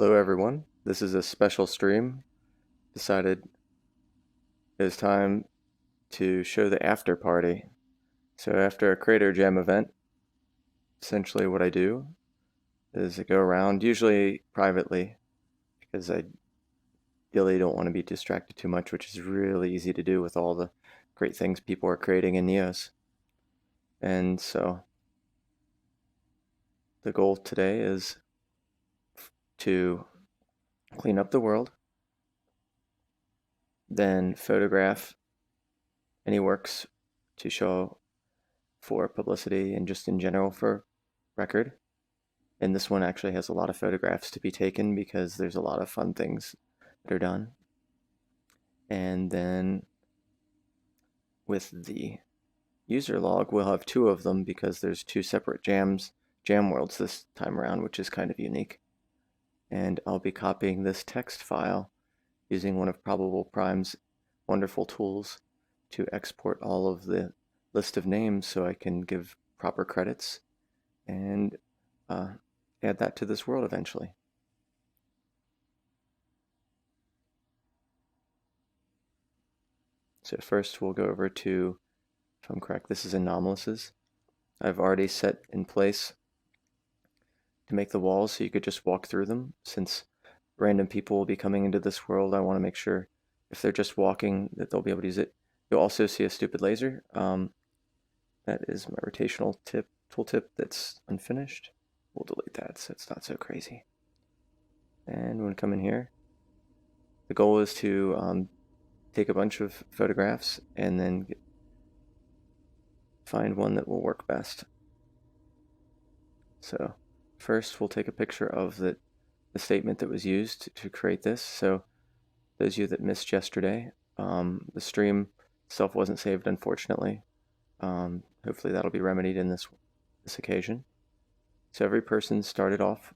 Hello everyone, this is a special stream. Decided it was time to show the after party. So after a Creator Jam event, essentially what I do is I go around, usually privately, because I really don't want to be distracted too much, which is really easy to do with all the great things people are creating in Neos. And so the goal today is to clean up the world, then photograph any works to show for publicity and just in general for record. And this one actually has a lot of photographs to be taken because there's a lot of fun things that are done. And then with the user log, we'll have two of them because there's two separate jam worlds this time around, which is kind of unique. And I'll be copying this text file using one of Probable Prime's wonderful tools to export all of the list of names so I can give proper credits and add that to this world eventually. So first we'll go over to, if I'm correct, this is anomalies. I've already set in place to make the walls so you could just walk through them. Since random people will be coming into this world, I want to make sure if they're just walking that they'll be able to use it. You'll also see a stupid laser. That is my rotational tooltip that's unfinished. We'll delete that so it's not so crazy. And when we come in here, the goal is to take a bunch of photographs and then find one that will work best. So first we'll take a picture of the statement that was used to create this. So those of you that missed yesterday, the stream itself wasn't saved, unfortunately. Hopefully that'll be remedied in this occasion. So every person started off,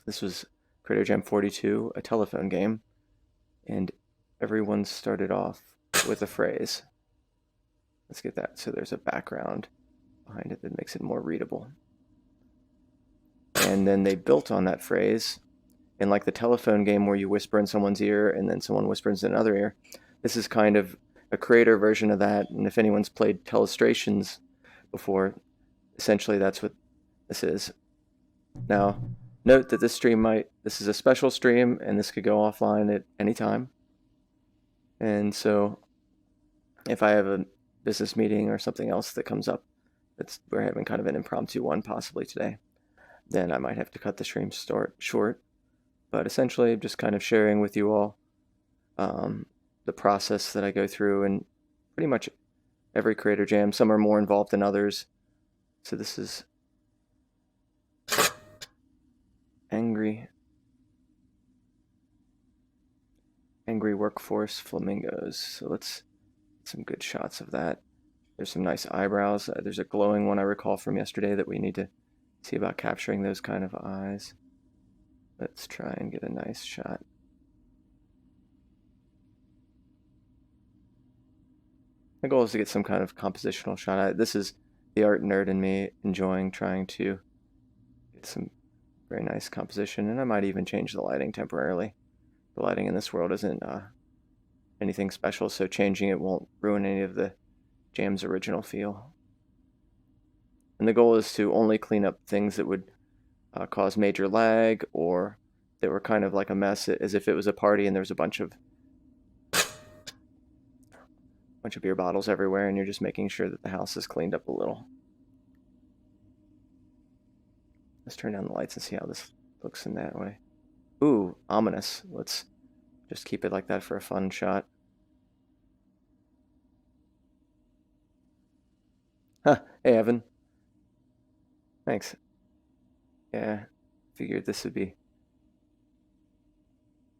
this was Creator Jam 42, a telephone game, and everyone started off with a phrase. Let's get that so there's a background behind it that makes it more readable. And then they built on that phrase. And like the telephone game where you whisper in someone's ear and then someone whispers in another ear, this is kind of a creator version of that. And if anyone's played Telestrations before, essentially that's what this is. Now, note that this is a special stream and this could go offline at any time. And so if I have a business meeting or something else that comes up, we're having kind of an impromptu one possibly today, then I might have to cut the stream short. But essentially, I'm just kind of sharing with you all the process that I go through in pretty much every Creator Jam. Some are more involved than others. So this is Angry Workforce Flamingos. So let's get some good shots of that. There's some nice eyebrows. There's a glowing one I recall from yesterday that we need to see about capturing those kind of eyes. Let's try and get a nice shot. My goal is to get some kind of compositional shot. This is the art nerd in me enjoying trying to get some very nice composition, and I might even change the lighting temporarily. The lighting in this world isn't anything special, so changing it won't ruin any of the jam's original feel. And the goal is to only clean up things that would cause major lag or that were kind of like a mess, as if it was a party and there was a bunch of beer bottles everywhere and you're just making sure that the house is cleaned up a little. Let's turn down the lights and see how this looks in that way. Ooh, ominous. Let's just keep it like that for a fun shot. Huh, hey Evan. Thanks. Yeah, figured this would be,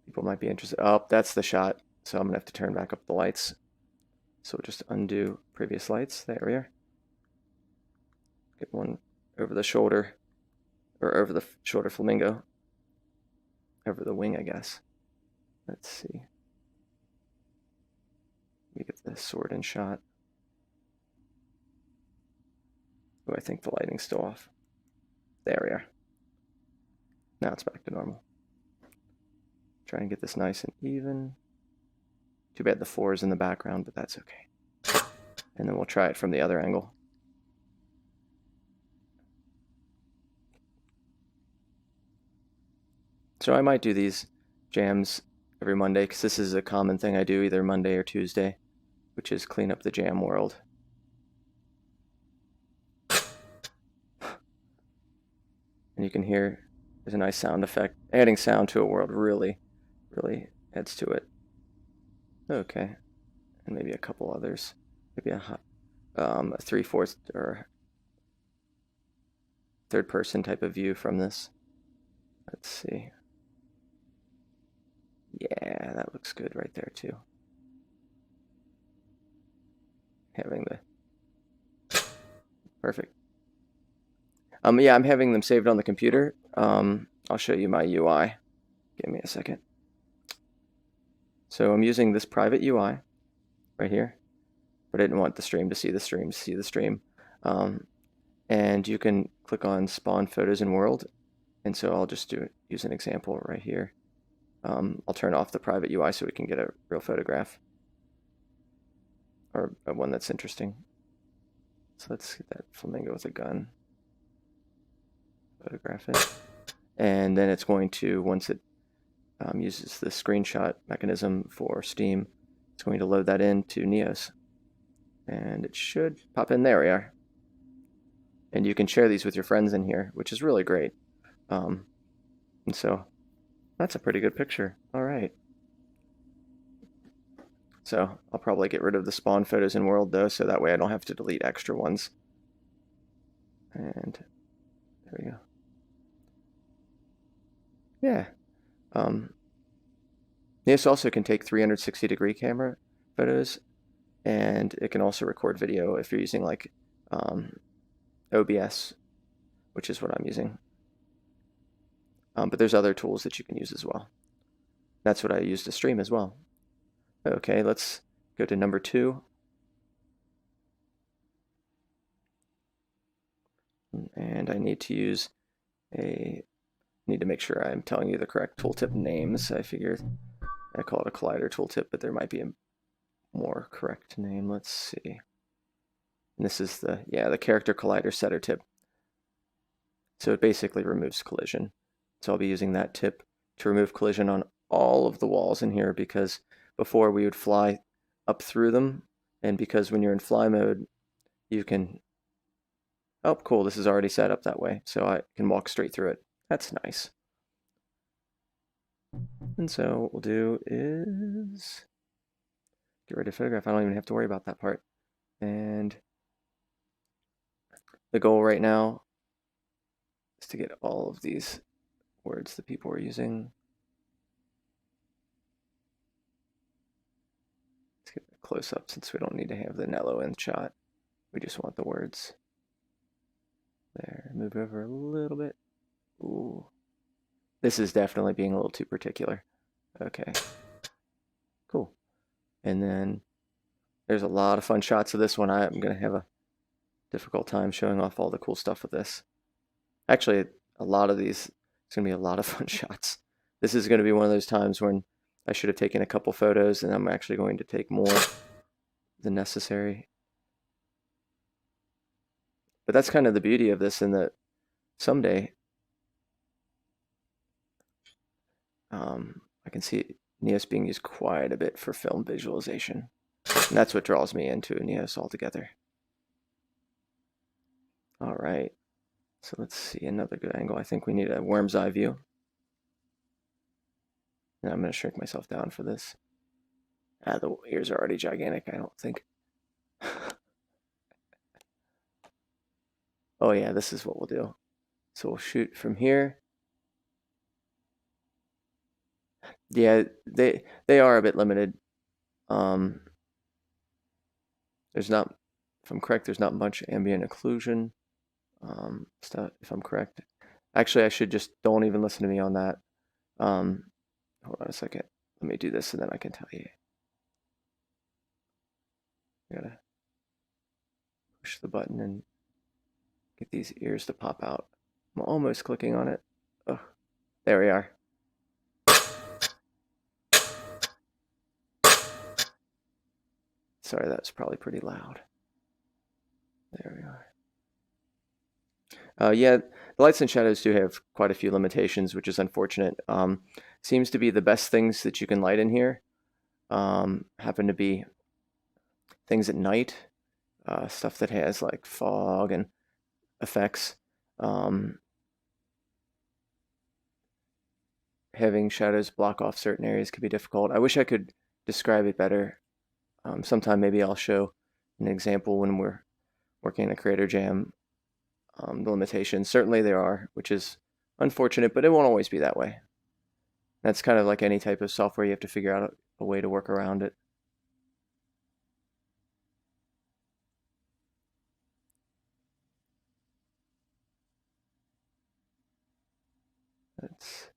people might be interested. Oh, that's the shot. So I'm gonna have to turn back up the lights. So we'll just undo previous lights. There we are. Get one over the shoulder, or over the shoulder flamingo. Over the wing, I guess. Let's see. Let me get the sword in shot. Oh, I think the lighting's still off. There we are. Now it's back to normal. Try and get this nice and even. Too bad the 4 is in the background, but that's okay. And then we'll try it from the other angle. So I might do these jams every Monday, because this is a common thing I do either Monday or Tuesday, which is clean up the jam world. And you can hear there's a nice sound effect. Adding sound to a world really adds to it. Okay, and maybe a couple others. Maybe a 3/4 or third person type of view from this. Let's see. Yeah, that looks good right there too. Having the perfect. Yeah, I'm having them saved on the computer. I'll show you my UI. Give me a second. So I'm using this private UI right here, but I didn't want the stream to see the stream. And you can click on Spawn Photos in World, and so I'll just use an example right here. I'll turn off the private UI so we can get a real photograph, or one that's interesting. So let's get that flamingo with a gun. Photograph it. And then it's going to, once it uses the screenshot mechanism for Steam, it's going to load that into Neos. And it should pop in. There we are. And you can share these with your friends in here, which is really great. And so that's a pretty good picture. All right. So I'll probably get rid of the spawn photos in world though, so that way I don't have to delete extra ones. And there we go. Yeah. This also can take 360-degree camera photos, and it can also record video if you're using like OBS, which is what I'm using. But there's other tools that you can use as well. That's what I use to stream as well. Okay, let's go to number 2. And I need to make sure I'm telling you the correct tooltip names. I figured I call it a collider tooltip, but there might be a more correct name. Let's see. And this is the character collider setter tip. So it basically removes collision. So I'll be using that tip to remove collision on all of the walls in here, because before we would fly up through them, and because when you're in fly mode, you can, oh cool, this is already set up that way, so I can walk straight through it. That's nice. And so what we'll do is get ready to photograph. I don't even have to worry about that part. And the goal right now is to get all of these words that people are using. Let's get a close up since we don't need to have the Nello in shot. We just want the words. There, move over a little bit. Ooh. This is definitely being a little too particular. Okay. Cool. And then there's a lot of fun shots of this one. I'm going to have a difficult time showing off all the cool stuff with this. Actually, a lot of these, it's going to be a lot of fun shots. This is going to be one of those times when I should have taken a couple photos, and I'm actually going to take more than necessary. But that's kind of the beauty of this, in that someday I can see Neos being used quite a bit for film visualization. And that's what draws me into Neos altogether. All right, so let's see another good angle. I think we need a worm's eye view. And I'm going to shrink myself down for this. The ears are already gigantic, I don't think. Oh yeah, this is what we'll do. So we'll shoot from here. Yeah, they are a bit limited. There's not, if I'm correct, there's not much ambient occlusion stuff, if I'm correct. Actually, I should just, don't even listen to me on that. Hold on a second. Let me do this and then I can tell you. I gotta push the button and get these ears to pop out. I'm almost clicking on it. Oh, there we are. Sorry, that's probably pretty loud. There we are. Yeah, the lights and shadows do have quite a few limitations, which is unfortunate. Seems to be the best things that you can light in here happen to be things at night, stuff that has like fog and effects. Having shadows block off certain areas could be difficult. I wish I could describe it better. Sometime maybe I'll show an example when we're working in a Creator Jam. The limitations, certainly there are, which is unfortunate, but it won't always be that way. That's kind of like any type of software, you have to figure out a way to work around it. That's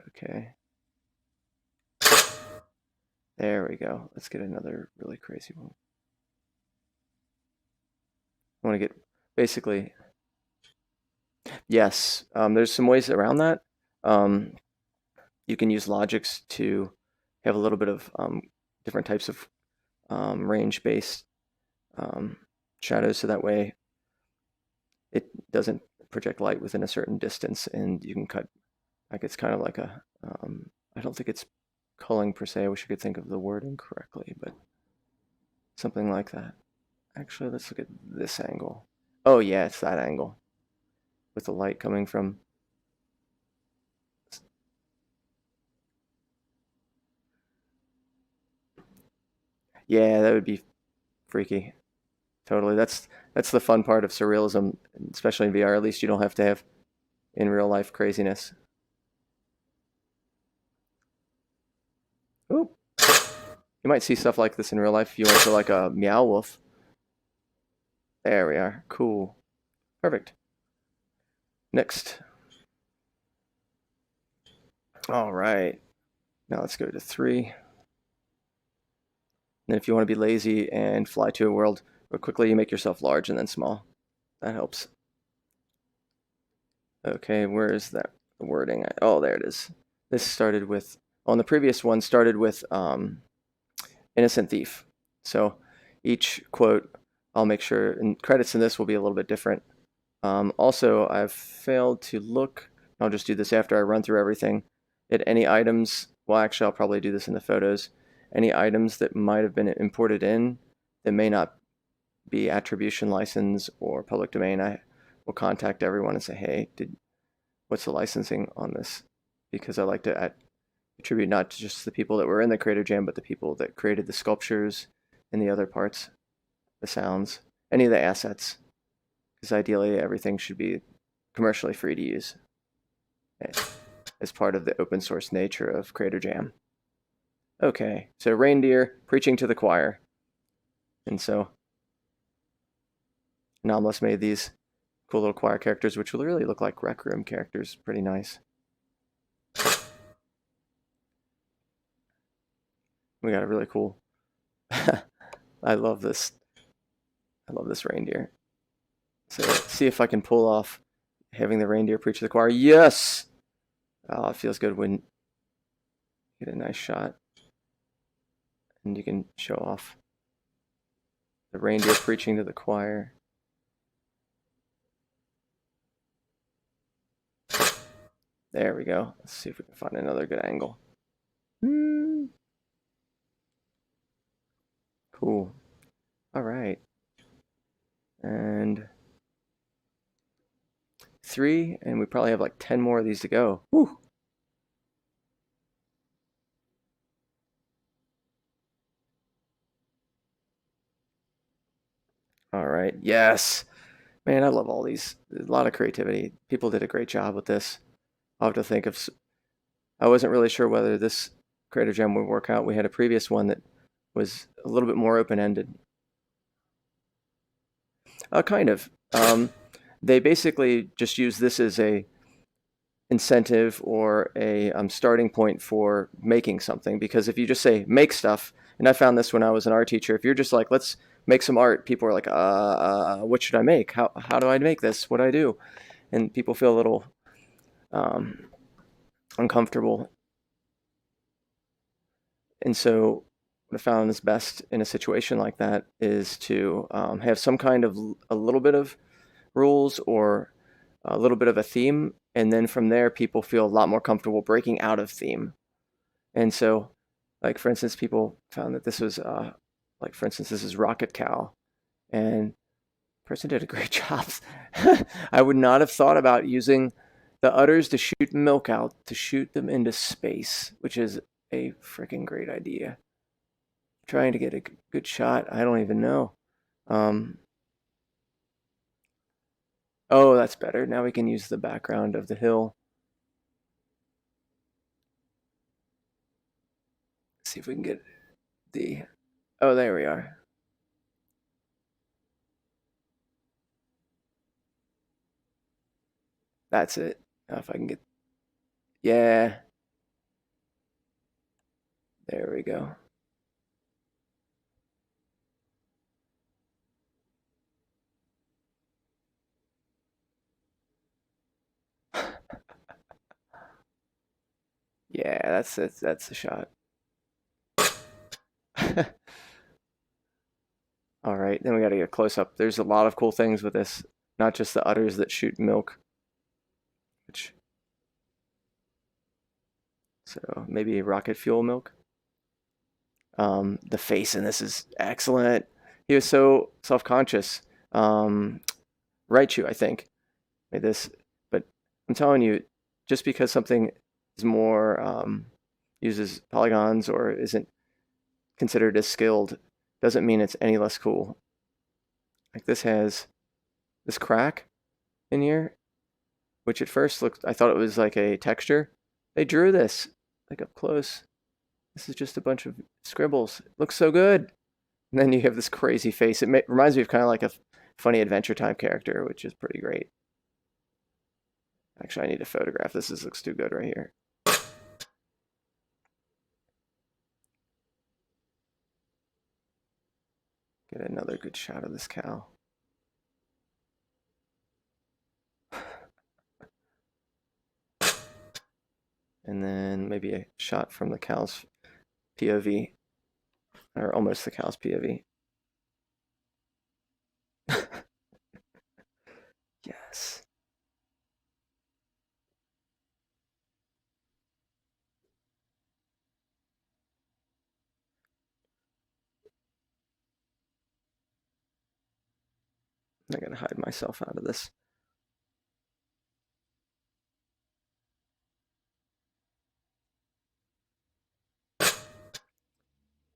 okay. There we go. Let's get another really crazy one. I want to get basically, yes, there's some ways around that. You can use Logix to have a little bit of different types of range-based shadows, so that way it doesn't project light within a certain distance, and you can cut, like it's kind of like a, I don't think it's culling per se, I wish I could think of the wording correctly, but something like that. Actually, let's look at this angle. Oh yeah, it's that angle with the light coming from. Yeah, that would be freaky. Totally. That's the fun part of surrealism, especially in VR. At least you don't have to have in real life craziness. Ooh. You might see stuff like this in real life if you went to like a Meow Wolf. There we are. Cool. Perfect. Next. All right. Now let's go to 3. And if you want to be lazy and fly to a world real quickly, you make yourself large and then small. That helps. Okay, where is that wording? Oh, there it is. This started with, on the previous one, started with innocent thief. So each quote, I'll make sure, and credits in this will be a little bit different. Also, I've failed to look, I'll just do this after I run through everything, at any items, well actually I'll probably do this in the photos, any items that might have been imported in that may not be attribution license or public domain. I will contact everyone and say, hey, what's the licensing on this? Because I like to attribute not to just the people that were in the Creator Jam, but the people that created the sculptures and the other parts, the sounds, any of the assets. Because ideally, everything should be commercially free to use as part of the open source nature of Creator Jam. Okay, so reindeer preaching to the choir. And so Anomalous made these cool little choir characters, which will really look like Rec Room characters. Pretty nice. We got a really cool. I love this. I love this reindeer. So see if I can pull off having the reindeer preach to the choir. Yes! Oh, it feels good when you get a nice shot. And you can show off the reindeer preaching to the choir. There we go. Let's see if we can find another good angle. Cool. All right. And 3, and we probably have like 10 more of these to go. Whew. All right. Yes. Man, I love all these. There's a lot of creativity. People did a great job with this. I'll have to think of. I wasn't really sure whether this Creator Jam would work out. We had a previous one that was a little bit more open-ended. Kind of. They basically just use this as a incentive or a starting point for making something. Because if you just say make stuff, and I found this when I was an art teacher, if you're just like, let's make some art, people are like, what should I make? How do I make this? What do I do? And people feel a little uncomfortable. And so what I found is best in a situation like that is to have some kind of a little bit of rules or a little bit of a theme, and then from there people feel a lot more comfortable breaking out of theme. And so, like for instance, people found that this was like for instance, this is Rocket Cow, and the person did a great job. I would not have thought about using the udders to shoot milk out, to shoot them into space, which is a freaking great idea. Trying to get a good shot, I don't even know. Um, oh, that's better. Now we can use the background of the hill. See if we can get the. Oh, there we are. That's it. Now if I can get. Yeah, there we go. Yeah, that's it. That's the shot. All right, then we got to get a close up. There's a lot of cool things with this, not just the udders that shoot milk, which so maybe rocket fuel milk. The face in this is excellent. He was so self-conscious. Raichu, I think, made this, but I'm telling you, just because something is more uses polygons or isn't considered as skilled doesn't mean it's any less cool. Like this has this crack in here, which at first looked, I thought it was like a texture. They drew this like up close. This is just a bunch of scribbles. It looks so good. And then you have this crazy face. It reminds me of kind of like a funny Adventure Time character, which is pretty great. Actually, I need to photograph this. This looks too good right here. Get another good shot of this cow. And then maybe a shot from the cow's POV, or almost the cow's POV. Yes. I'm gonna hide myself out of this.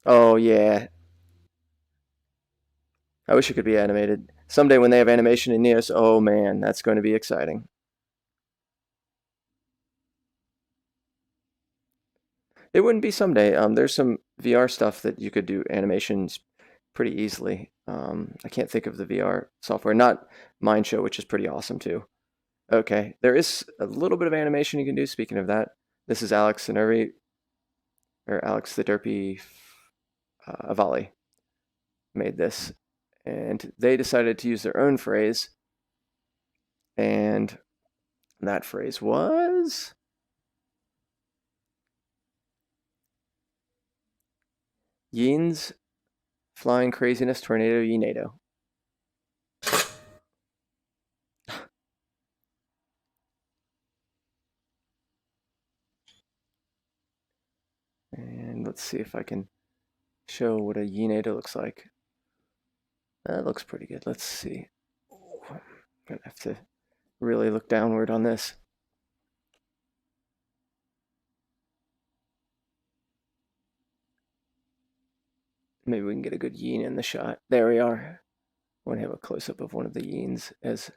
Oh yeah. I wish it could be animated. Someday when they have animation in Neos, oh man, that's going to be exciting. It wouldn't be someday. There's some VR stuff that you could do animations pretty easily. I can't think of the VR software. Not Mindshow, which is pretty awesome too. Okay, there is a little bit of animation you can do. Speaking of that, this is Alex Sinervi, or Alex the Derpy Avali made this, and they decided to use their own phrase, and that phrase was Yin's flying craziness tornado Yinado. And let's see if I can show what a Yinado looks like. That looks pretty good. Let's see. I'm gonna have to really look downward on this. Maybe we can get a good yin in the shot. There we are. I want to have a close up of one of the yins as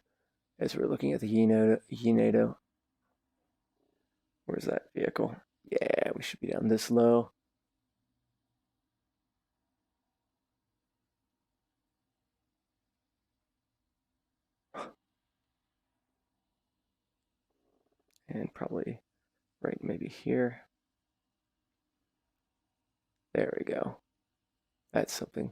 we're looking at the Yinado. Where's that vehicle? Yeah, we should be down this low. And probably right maybe here. There we go. That's something.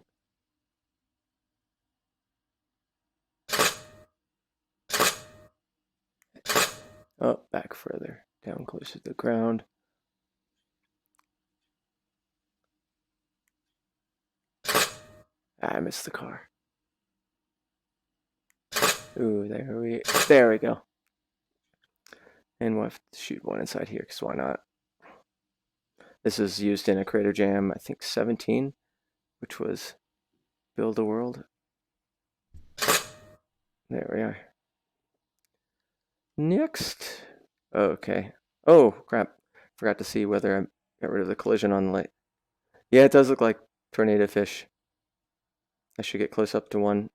Oh, back further. Down closer to the ground. I missed the car. Ooh, there we go. And we'll have to shoot one inside here, because why not? This is used in a Creator Jam, I think 17, which was Build a World. There we are. Next. Okay. Oh, crap. Forgot to see whether I got rid of the collision on the light. Yeah, it does look like tornado fish. I should get close up to one.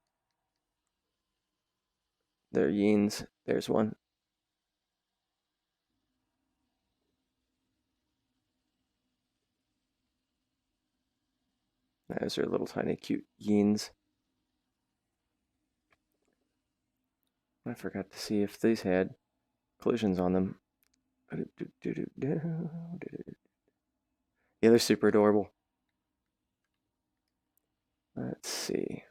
There are yeens. There's one. Those are little tiny cute yeens. I forgot to see if these had collisions on them. Yeah, they're super adorable. Let's see.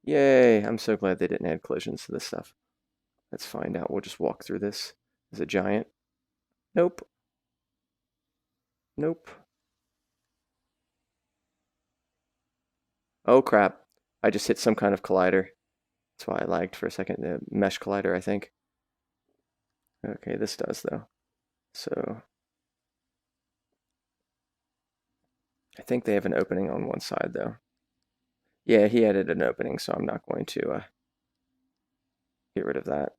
Yay, I'm so glad they didn't add collisions to this stuff. Let's find out. We'll just walk through this. Is it giant? Nope. Nope. Oh crap. I just hit some kind of collider. That's why I lagged for a second. The mesh collider, I think. Okay, this does though. So I think they have an opening on one side though. Yeah, he added an opening, so I'm not going to get rid of that.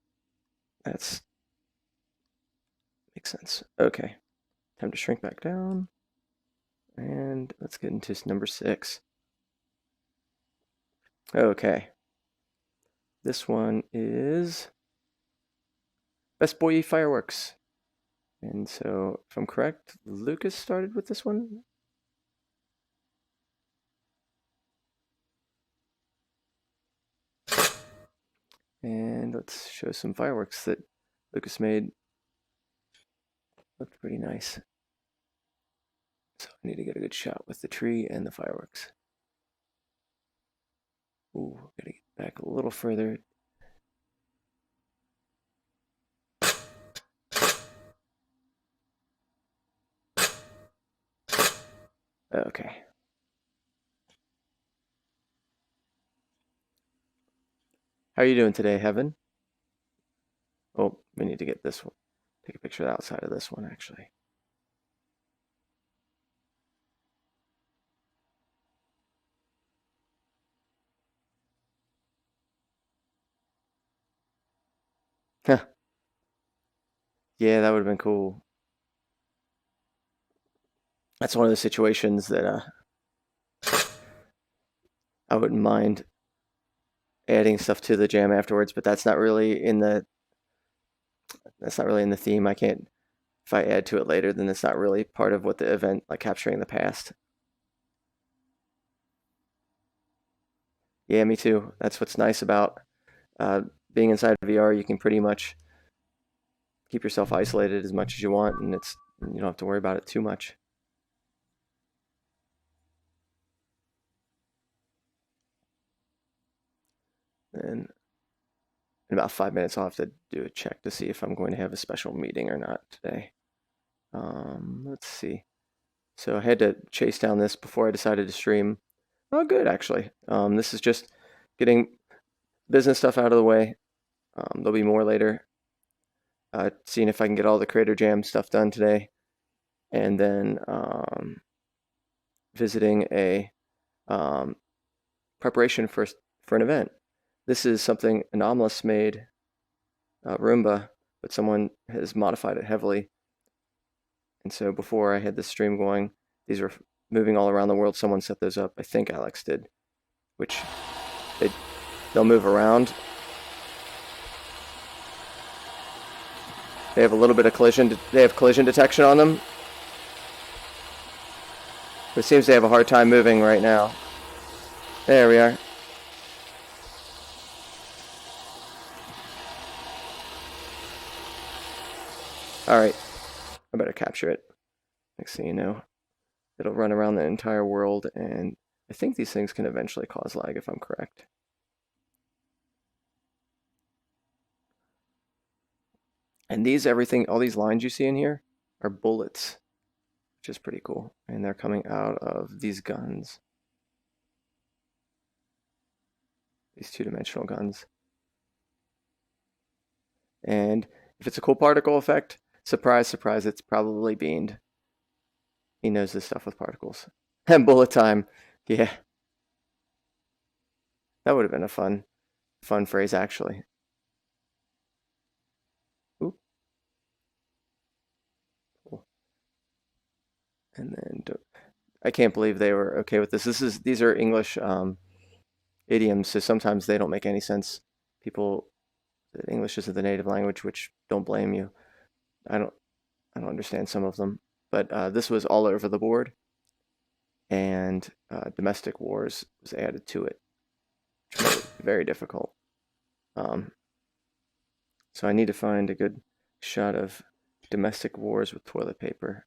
That's makes sense. Okay, time to shrink back down. And let's get into number 6. Okay. This one is Best Boy Fireworks. And so, if I'm correct, Lucas started with this one. And let's show some fireworks that Lucas made. Looked pretty nice. So I need to get a good shot with the tree and the fireworks. Ooh, gotta get back a little further. Okay. How are you doing today, Heaven? Oh, we need to get this one. Take a picture of the outside of this one, actually. Yeah, that would have been cool. That's one of the situations that I wouldn't mind adding stuff to the jam afterwards, but that's not really in the theme. I can't, if I add to it later, then it's not really part of what the event, like capturing the past. Yeah, me too. That's what's nice about being inside of VR. You can pretty much keep yourself isolated as much as you want, and you don't have to worry about it too much. And in about 5 minutes, I'll have to do a check to see if I'm going to have a special meeting or not today. Let's see. So I had to chase down this before I decided to stream. Oh, good, actually. This is just getting business stuff out of the way. There'll be more later. Seeing if I can get all the Creator Jam stuff done today. And then visiting a preparation for an event. This is something Anomalous made, Roomba, but someone has modified it heavily. And so before I had this stream going, these were moving all around the world. Someone set those up. I think Alex did, which they'll move around. They have a little bit of collision. They have collision detection on them. But it seems they have a hard time moving right now. There we are. All right, I better capture it. Next thing you know, it'll run around the entire world, and I think these things can eventually cause lag if I'm correct. And all these lines you see in here are bullets, which is pretty cool. And they're coming out of these guns. these two-dimensional guns. And if it's a cool particle effect, surprise, surprise, it's probably Beamed. He knows this stuff with particles. And bullet time. Yeah. That would have been a fun phrase, actually. Ooh. Cool. And then I can't believe they were okay with this. These are English idioms, so sometimes they don't make any sense. People, English isn't the native language, which don't blame you. I don't understand some of them, but this was all over the board, and domestic wars was added to it, which made it very difficult. So I need to find a good shot of domestic wars with toilet paper.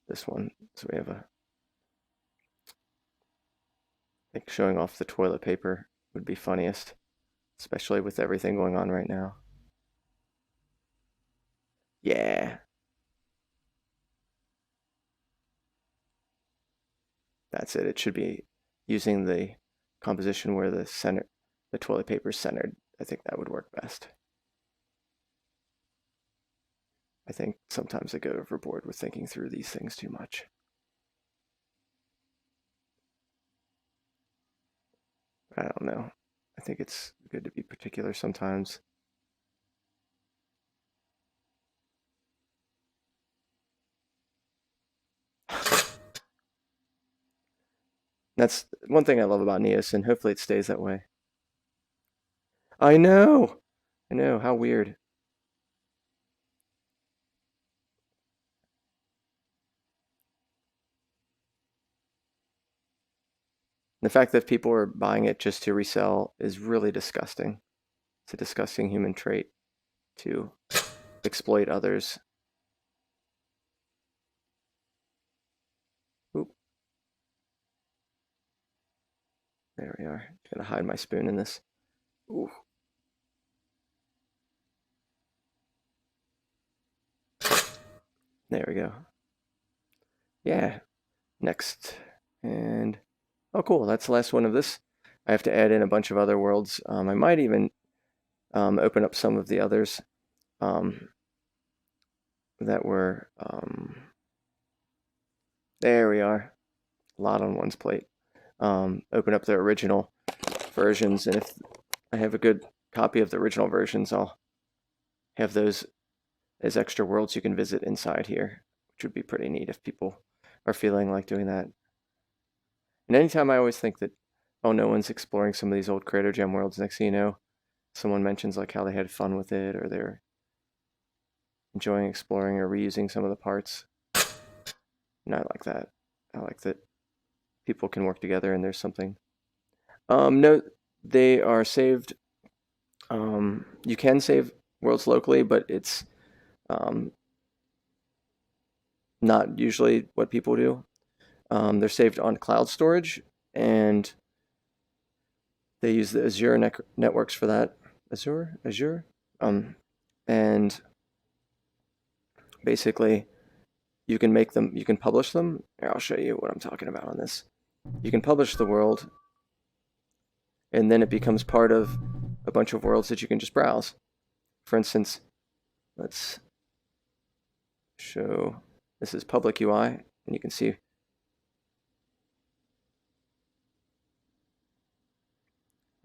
This one, so we have I think showing off the toilet paper would be funniest, especially with everything going on right now. Yeah, that's it. It should be using the composition where the toilet paper is centered. I think that would work best. I think sometimes I go overboard with thinking through these things too much. I don't know. I think it's good to be particular sometimes. That's one thing I love about Neos, and hopefully it stays that way. I know! I know, how weird. The fact that people are buying it just to resell is really disgusting. It's a disgusting human trait to exploit others. Oop, there we are. Gotta hide my spoon in this. Ooh. There we go. Yeah, next. And, oh cool, that's the last one of this. I have to add in a bunch of other worlds. I might even open up some of the others that were, there we are. A lot on one's plate. Open up the original versions, and if I have a good copy of the original versions, I'll have those as extra worlds you can visit inside here, which would be pretty neat if people are feeling like doing that. And anytime I always think that, oh, no one's exploring some of these old Creator Gem worlds, next thing you know, someone mentions like how they had fun with it, or they're enjoying exploring or reusing some of the parts. And I like that. I like that people can work together and there's something. No, they are saved. You can save worlds locally, but it's not usually what people do. They're saved on cloud storage, and they use the Azure networks for that. Azure. And basically, you can make them. You can publish them. Here, I'll show you what I'm talking about on this. You can publish the world, and then it becomes part of a bunch of worlds that you can just browse. For instance, let's show. This is public UI, and you can see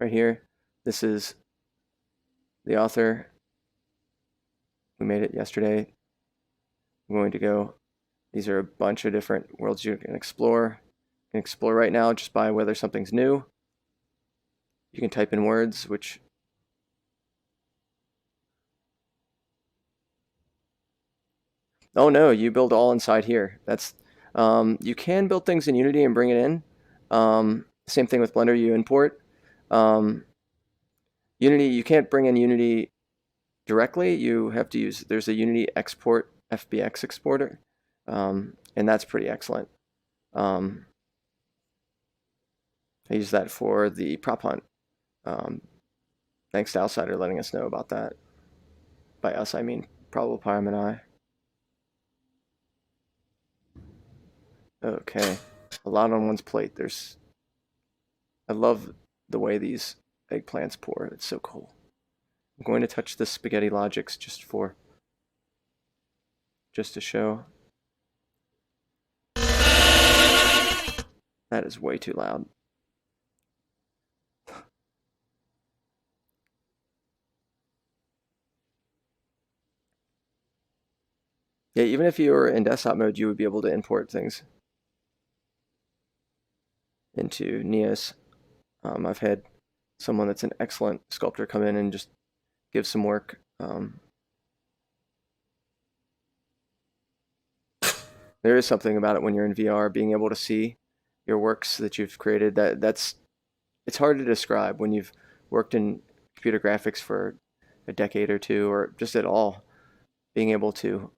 right here. This is the author. We made it yesterday. I'm going to go. These are a bunch of different worlds you can explore. You can explore right now just by whether something's new. You can type in words, which oh no, you build all inside here. That's you can build things in Unity and bring it in. Same thing with Blender, you import. Unity, you can't bring in Unity directly. You have to use, there's a Unity export, FBX exporter, and that's pretty excellent. I use that for the prop hunt. Thanks to Outsider letting us know about that. By us, I mean Probable Pyram and I. Okay, a lot on one's plate. I love the way these eggplants pour. It's so cool. I'm going to touch the Spaghetti Logics just to show. That is way too loud. Yeah, even if you were in desktop mode, you would be able to import things into Neos. I've had someone that's an excellent sculptor come in and just give some work. There is something about it when you're in VR, being able to see your works that you've created. It's hard to describe when you've worked in computer graphics for a decade or two, or just at all. Being able to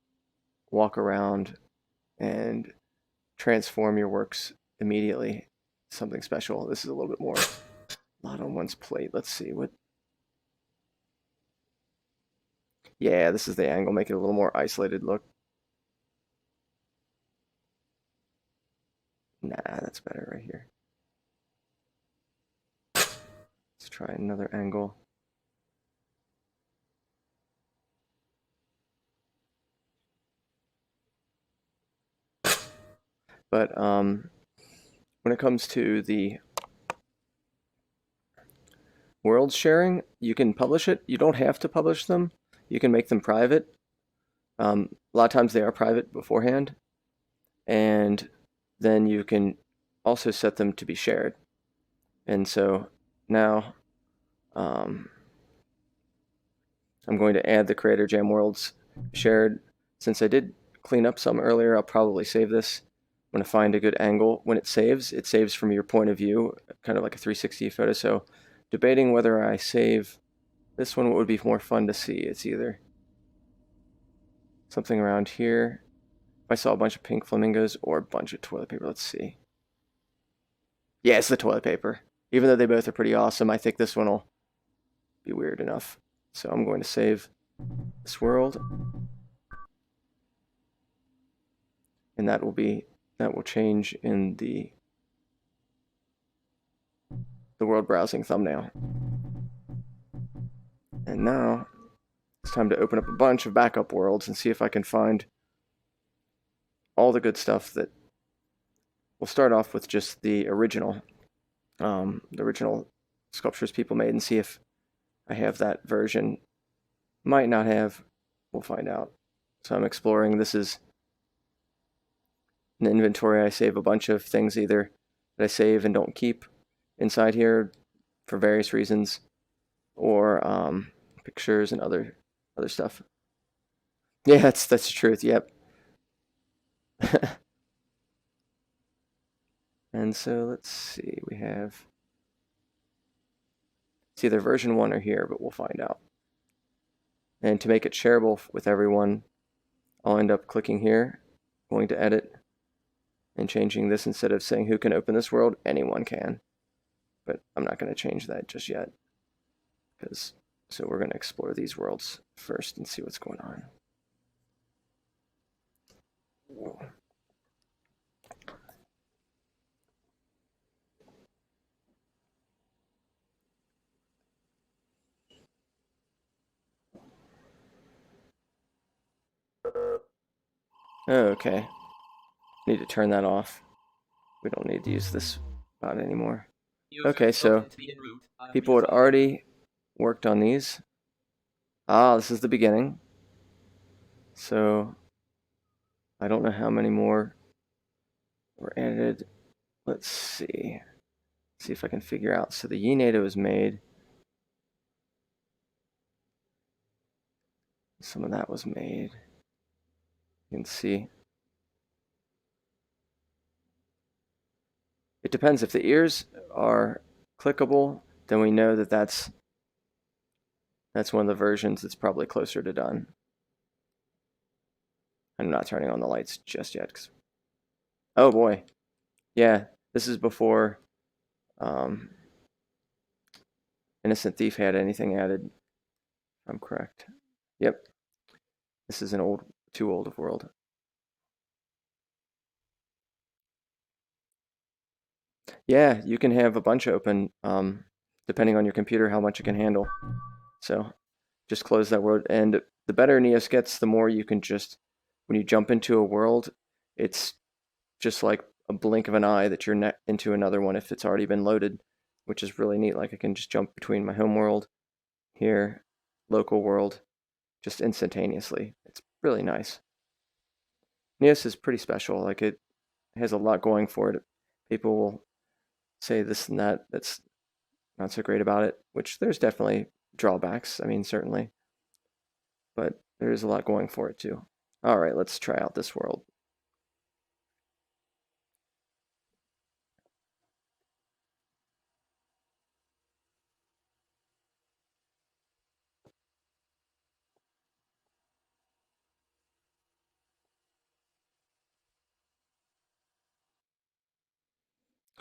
walk around and transform your works immediately, something special. This is a little bit more, a lot on one's plate. Let's see what. Yeah, this is the angle, make it a little more isolated look. Nah, that's better right here. Let's try another angle. But when it comes to the world sharing, you can publish it. You don't have to publish them. You can make them private. A lot of times they are private beforehand. And then you can also set them to be shared. And so now I'm going to add the Creator Jam Worlds shared. Since I did clean up some earlier, I'll probably save this. I'm going to find a good angle. When it saves from your point of view, kind of like a 360 photo. So debating whether I save this one, what would be more fun to see. It's either something around here. If I saw a bunch of pink flamingos or a bunch of toilet paper, let's see. Yeah, it's the toilet paper. Even though they both are pretty awesome, I think this one will be weird enough. So I'm going to save this world. And that will change in the world browsing thumbnail. And now it's time to open up a bunch of backup worlds and see if I can find all the good stuff that we'll start off with just the original sculptures people made and see if I have that version. Might not have, we'll find out. So I'm exploring. This is an inventory. I save a bunch of things either that I save and don't keep inside here for various reasons, or pictures and other stuff. Yeah, that's the truth. Yep. And so let's see. We have, it's either version 1 or here, but we'll find out. And to make it shareable with everyone, I'll end up clicking here, going to edit, and changing this. Instead of saying who can open this world, anyone can. But I'm not going to change that just yet. So we're going to explore these worlds first and see what's going on. Whoa. Okay. Need to turn that off. We don't need to use this bot anymore. Okay, so people had already worked on these. This is the beginning. So I don't know how many more were edited. Let's see. See if I can figure out. So the YINATA was made. Some of that was made. You can see. It depends. If the ears are clickable, then we know that that's one of the versions that's probably closer to done. I'm not turning on the lights just yet. Oh boy. Yeah, this is before Innocent Thief had anything added. If I'm correct. Yep. This is an too old of world. Yeah, you can have a bunch open. depending on your computer, how much it can handle. So just close that world. And the better Neos gets, the more you can just, when you jump into a world, it's just like a blink of an eye that you're into another one if it's already been loaded, which is really neat. Like I can just jump between my home world here, local world, just instantaneously. It's really nice. Neos is pretty special. Like it has a lot going for it. People will say this and that that's not so great about it, which there's definitely drawbacks. I mean, certainly, but there is a lot going for it too. All right, let's try out this world.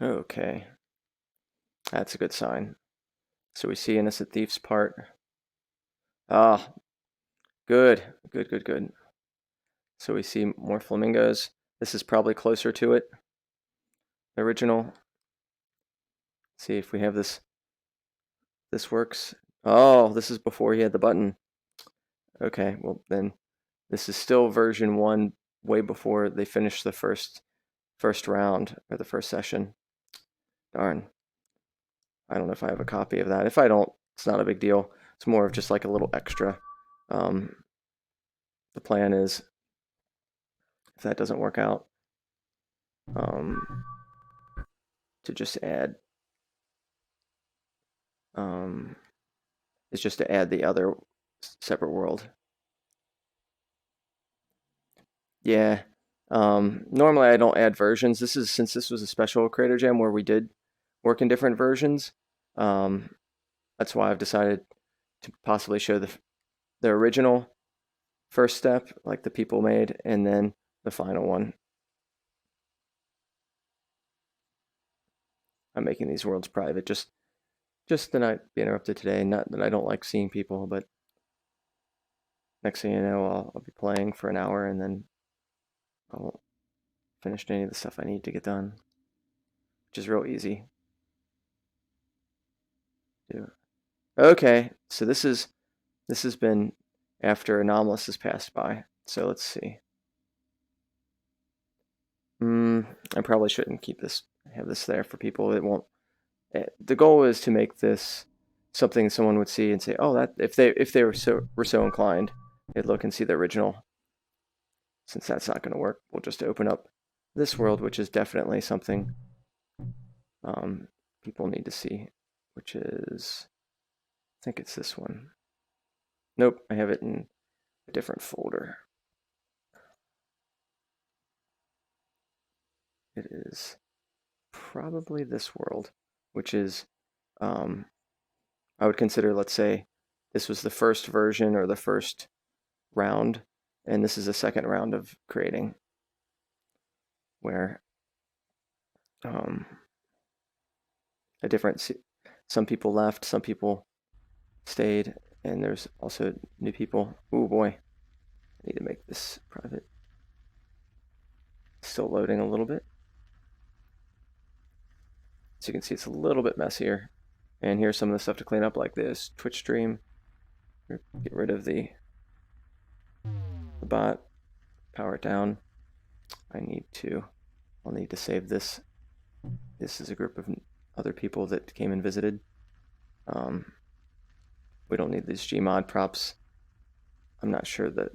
Okay, that's a good sign. So we see Innocent Thief's part. Ah, good, good, good, good. So we see more flamingos. This is probably closer to it. The original. See if we have this. This works. Oh, this is before he had the button. Okay, well then this is still version 1, way before they finished the first round or the first session. Darn. I don't know if I have a copy of that. If I don't, it's not a big deal. It's more of just like a little extra. The plan is, if that doesn't work out, to just add, is just to add the other separate world. Yeah. Normally I don't add versions. Since this was a special Creator Jam where we did work in different versions. That's why I've decided to possibly show the original first step, like the people made, and then the final one. I'm making these worlds private, just to not be interrupted today. Not that I don't like seeing people, but next thing you know, I'll be playing for an hour and then I won't finish any of the stuff I need to get done, which is real easy. Okay, so this has been after Anomalous has passed by. So let's see. I probably shouldn't have this there for people. It won't. The goal is to make this something someone would see and say, "Oh, that," if they were so inclined, they'd look and see the original. Since that's not going to work, we'll just open up this world, which is definitely something people need to see, which is, I think it's this one. Nope, I have it in a different folder. It is probably this world, which is, I would consider, let's say, this was the first version or the first round, and this is the second round of creating, where a different, some people left, some people stayed, and there's also new people. Oh boy, I need to make this private. Still loading a little bit. So you can see it's a little bit messier. And here's some of the stuff to clean up, like this Twitch stream. Get rid of the bot, power it down. I'll need to save this. This is a group of other people that came and visited. We don't need these Gmod props. I'm not sure the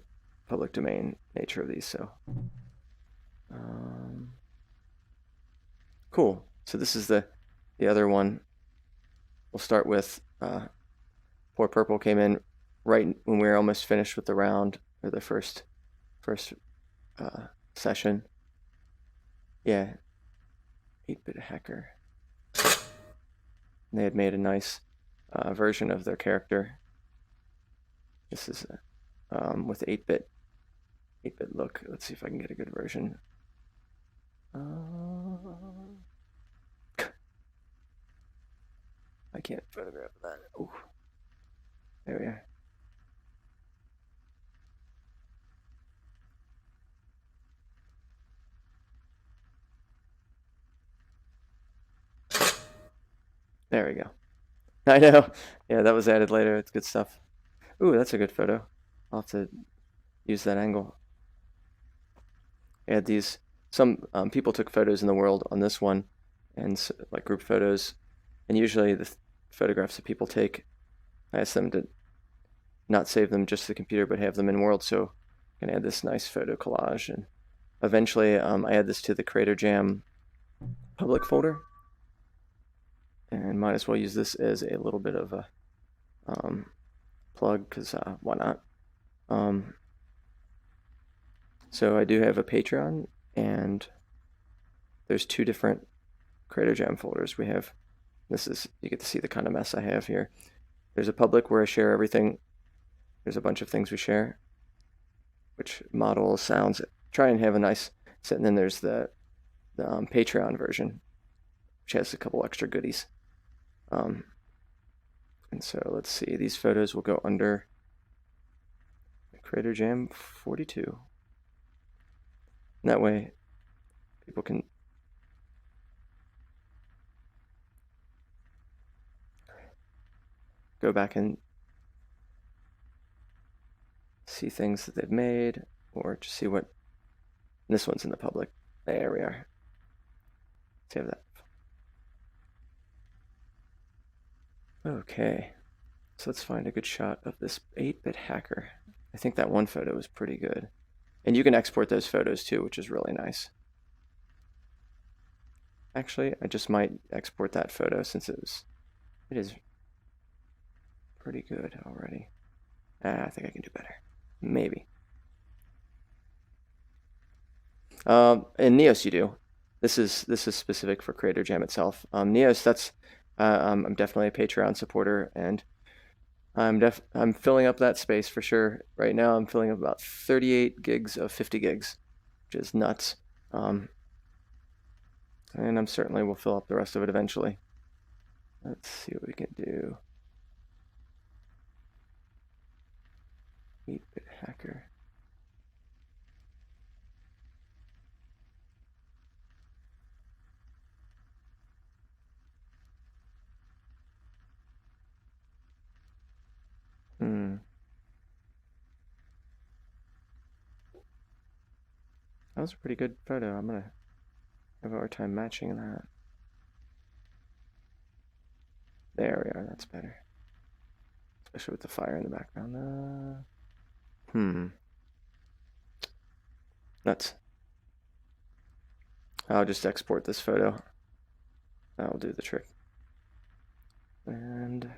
public domain nature of these, so. Cool. So this is the other one. We'll start with Poor Purple came in right when we were almost finished with the round, or the first session. Yeah, 8-bit hacker. And they had made a nice version of their character. This is with 8-bit look. Let's see if I can get a good version. I can't photograph that. Oh, there we are. There we go. I know. Yeah, that was added later. It's good stuff. Ooh, that's a good photo. I'll have to use that angle. Add these. Some people took photos in the world on this one, and like group photos. And usually the photographs that people take, I ask them to not save them just to the computer, but have them in world. So I can add this nice photo collage. And eventually I add this to the Creator Jam public folder. And might as well use this as a little bit of a plug, because why not? So I do have a Patreon, and there's two different Creator Jam folders. We have, this is, you get to see the kind of mess I have here. There's a public where I share everything. There's a bunch of things we share, which models, sounds, try and have a nice set. And then there's the Patreon version, which has a couple extra goodies. And so let's see, these photos will go under Creator Jam 42. And that way people can go back and see things that they've made, or just see what, this one's in the public. There we are. Save that. Okay, so let's find a good shot of this 8-bit hacker. I think that one photo was pretty good. And you can export those photos too, which is really nice. Actually, I just might export that photo since it is pretty good already. I think I can do better. Maybe. In Neos you do. This is specific for Creator Jam itself. Neos, that's I'm definitely a Patreon supporter, and I'm filling up that space for sure. Right now I'm filling up about 38 gigs of 50 gigs, which is nuts. And I'm certainly will fill up the rest of it eventually. Let's see what we can do. 8-bit hacker. That was a pretty good photo. I'm gonna have a hard time matching that. There we are, that's better. Especially with the fire in the background. Nuts. I'll just export this photo. That'll do the trick. And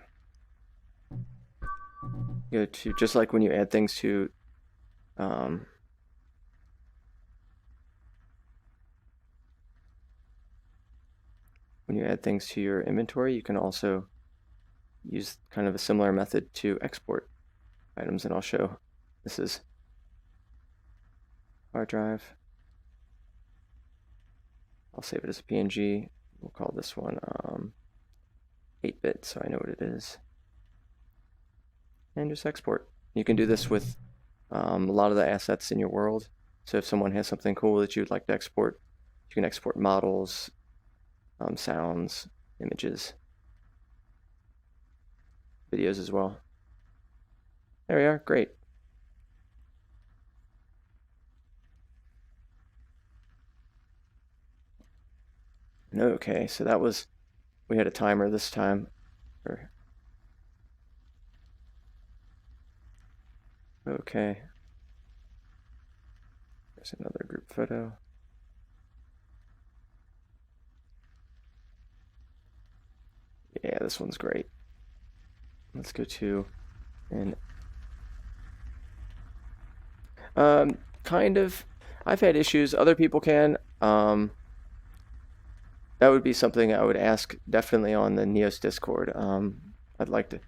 go to, just like when you add things to your inventory, you can also use kind of a similar method to export items, and I'll show. This is hard drive. I'll save it as a PNG. We'll call this one 8-bit, so I know what it is. And just export. You can do this with a lot of the assets in your world. So if someone has something cool that you'd like to export, you can export models, sounds, images, videos as well. There we are, great. Okay, so that was, we had a timer this time. Okay. There's another group photo. Yeah, this one's great. Let's go to, and kind of, I've had issues, other people can. That would be something I would ask definitely on the Neos Discord. I'd like to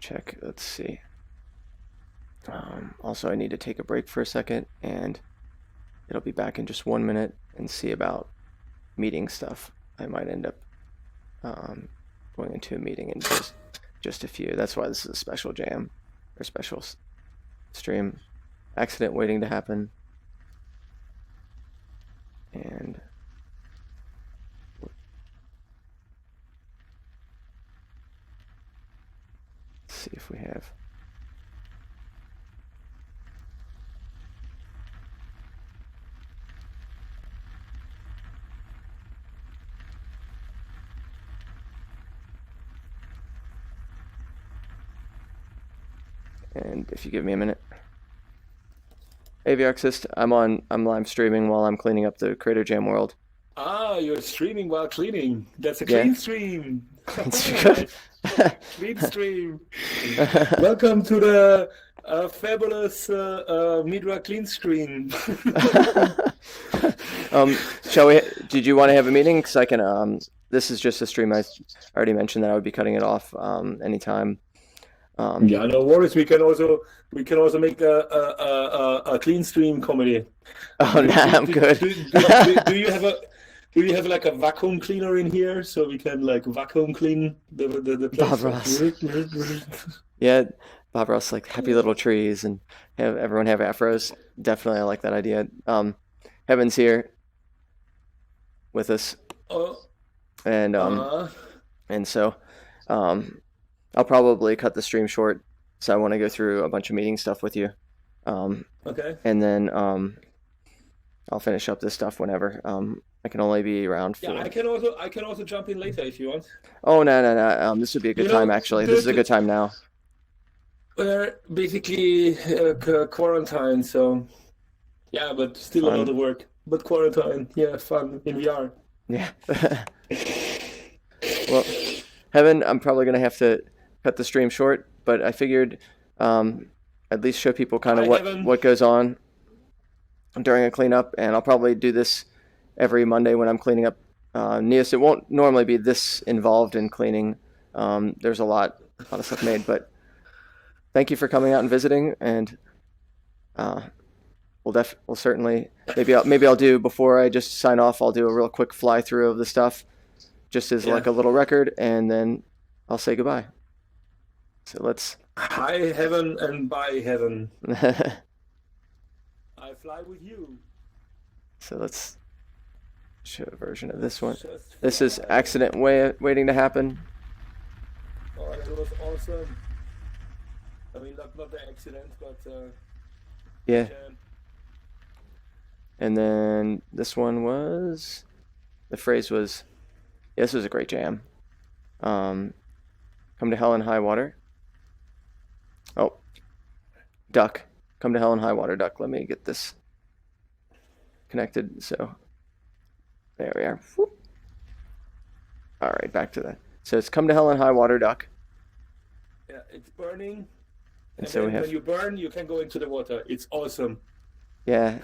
check, let's see. Also, I need to take a break for a second, and it'll be back in just 1 minute, and see about meeting stuff. I might end up going into a meeting in just a few. That's why this is a special jam, or special stream. Accident waiting to happen. And see if we have. And if you give me a minute. Aviarchist, I'm live streaming while I'm cleaning up the Creator Jam world. Ah, you're streaming while cleaning. That's a Yeah. clean stream. It's good. Clean stream. Welcome to the fabulous Midra clean screen. Shall we? Did you want to have a meeting? Because I can. This is just a stream. I already mentioned that I would be cutting it off anytime. Yeah, no worries. We can also make a clean stream comedy. Oh, no, I'm good. Do you have like a vacuum cleaner in here so we can like vacuum clean the place? Bob Ross. Yeah, Bob Ross, like happy little trees and have everyone have afros. Definitely, I like that idea. Heaven's here with us, and so I'll probably cut the stream short. So I want to go through a bunch of meeting stuff with you. Okay. And then I'll finish up this stuff whenever. I can only be around for. Yeah, I can also jump in later if you want. Oh no. This would be a good time actually. This is a good time now. We're basically quarantine, so yeah, but still Fun. a lot of work. But quarantine, yeah, fun in VR. Yeah. Well, Heaven, I'm probably gonna have to cut the stream short, but I figured at least show people kind of what goes on during a cleanup, and I'll probably do this every Monday when I'm cleaning up Neos. It won't normally be this involved in cleaning. There's a lot of stuff made, but thank you for coming out and visiting, and we'll certainly maybe I'll do, before I just sign off, I'll do a real quick fly through of the stuff, just as like a little record, and then I'll say goodbye. So let's. Hi Heaven and bye Heaven. I fly with you. So let's show a version of this one. This is accident waiting to happen. Oh, that was awesome. I mean, not the accident, but yeah. And then this one was, the phrase was, this was a great jam. Come to hell and high water. Oh, duck. Come to hell and high water, duck. Let me get this connected. So there we are. Whoop. All right, back to that. So it's come to hell and high water, duck. Yeah, it's burning. And so when you burn, you can go into the water. It's awesome. Yeah.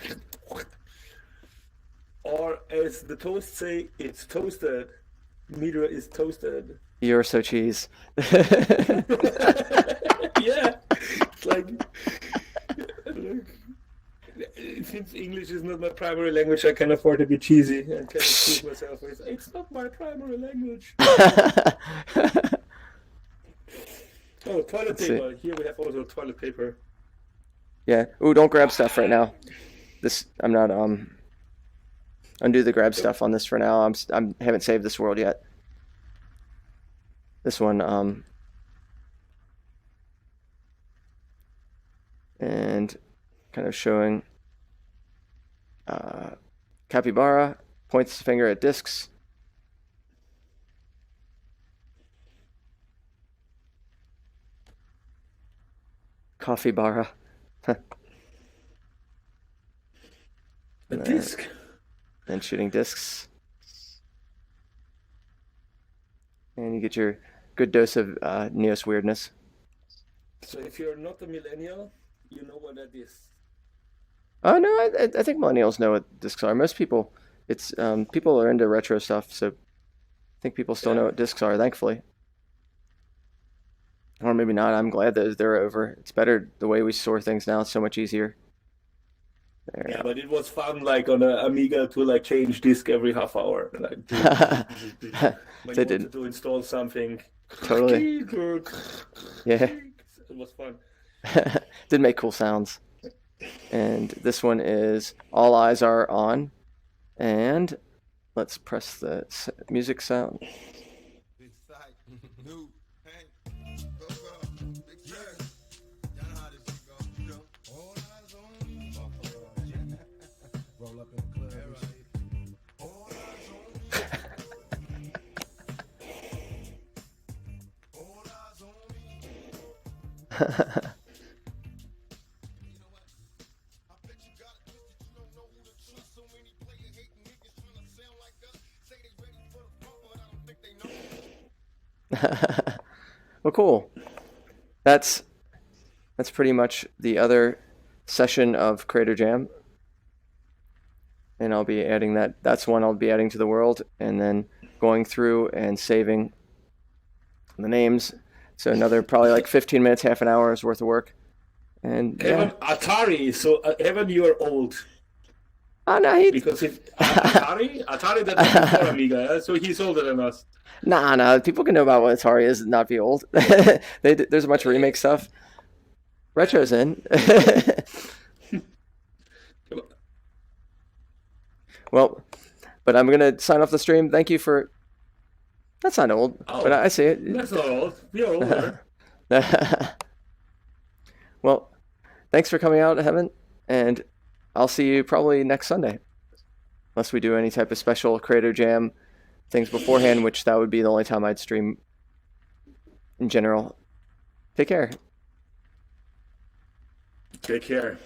Or as the toast say, it's toasted. Midra is toasted. You're so cheese. Yeah. It's like, since English is not my primary language, I can afford to be cheesy and can excuse myself with, it's not my primary language. Oh, toilet paper. Here we have also toilet paper. Yeah. Ooh, don't grab stuff right now. I'm not undo the grab stuff on this for now. I haven't saved this world yet. This one and kind of showing capybara points the finger at discs. Coffee bara. A disc. And shooting discs. And you get your good dose of Neos weirdness. So if you're not a millennial, you know what that is. Oh no, I think millennials know what discs are. Most people, it's people are into retro stuff, so I think people still know what discs are, thankfully. Or maybe not. I'm glad that they're over. It's better the way we store things now. It's so much easier. There. Yeah, but it was fun, like on an Amiga, to like change disk every half hour. Like, when you wanted to install something. Totally. Yeah. It was fun. Did make cool sounds. And this one is All Eyes Are On. And let's press the music sound. Well, cool. That's pretty much the other session of Creator Jam, and I'll be adding that. That's one I'll be adding to the world, and then going through and saving the names. So another probably like 15 minutes, half an hour's worth of work. And Evan, Atari. So Evan, you are old. Oh no, because if Atari that was before Amiga, so he's older than us. Nah. People can know about what Atari is and not be old. There's a bunch of remake stuff. Retro's in. Well, but I'm gonna sign off the stream. Thank you for. That's not old, but I see it. That's not old. You're older. Well, thanks for coming out, Heaven, and I'll see you probably next Sunday, unless we do any type of special Creator Jam things beforehand, which that would be the only time I'd stream in general. Take care. Take care.